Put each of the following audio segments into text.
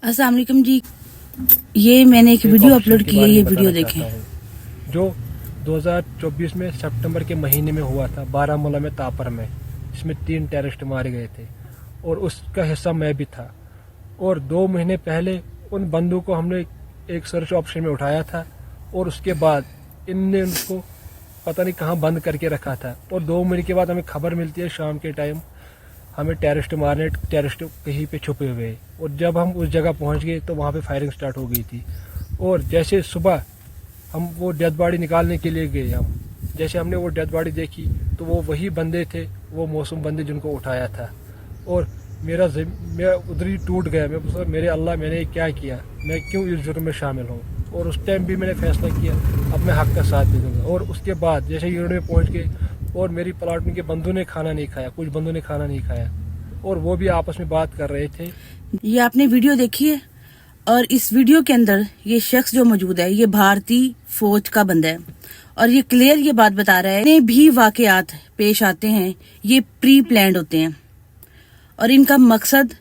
अस्सलाम वालेकुम जी, ये मैंने एक वीडियो अपलोड की है, ये वीडियो देखें। जो 2024 में सितंबर के महीने में हुआ था बारामूला में तापर में, इसमें 3 टेररिस्ट मारे गए थे और उसका हिस्सा मैं भी था। और 2 महीने पहले उन बंदों को हमने एक सर्च ऑप्शन में उठाया था और उसके बाद इनने उनको पता नहीं कहाँ बंद करके रखा था। और 2 महीने के बाद हमें खबर मिलती है शाम के टाइम हमें टेररिस्ट मारने, टेररिस्ट कहीं पे छुपे हुए। और जब हम उस जगह पहुंच गए तो वहाँ पे फायरिंग स्टार्ट हो गई थी। और जैसे सुबह हम वो डेड बॉडी निकालने के लिए गए, जैसे हमने वो डेड बॉडी देखी तो वो वही बंदे थे, वो मौसूम बंदे जिनको उठाया था। और मैं उधर ही टूट गया। मैं सोचा मेरे अल्लाह मैंने ये क्या किया, मैं क्यों इस जुर्म में शामिल हूँ। और उस टाइम भी मैंने फैसला किया अब मैं हक का साथ दे दूँगा। और उसके बाद जैसे यूनिट में पहुँच गए और मेरी प्लाटून के बंदों ने खाना नहीं खाया, कुछ बंदों ने खाना नहीं खाया और वो भी आपस में बात कर रहे थे। ये आपने वीडियो देखी है और इस वीडियो के अंदर ये शख्स जो मौजूद है ये भारतीय फौज का बंदा है और ये क्लियर ये बात बता रहा है जितने भी वाकयात पेश आते हैं ये प्री प्लान्ड होते हैं और इनका मकसद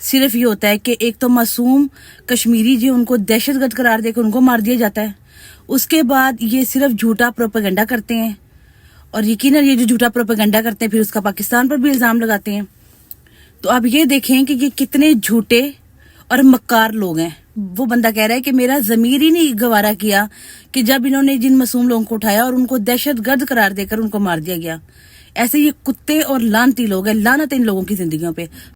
सिर्फ ये होता है कि एक तो मासूम कश्मीरी जो उनको दहशतगर्द करार देकर उनको मार दिया जाता है। उसके बाद ये सिर्फ झूठा प्रोपेगेंडा करते हैं और यकीनन ये जो झूठा प्रोपेगेंडा करते हैं फिर उसका पाकिस्तान पर भी इल्जाम लगाते हैं। तो आप ये देखें कि ये कितने झूठे और मक्कार लोग हैं। वो बंदा कह रहा है कि मेरा ज़मीर ही नहीं गवारा किया कि जब इन्होंने जिन मासूम लोगों को उठाया और उनको दहशतगर्द करार देकर उनको मार दिया गया। ऐसे ये कुत्ते और लानती लोग हैं, लानत इन लोगों की जिंदगियों पे।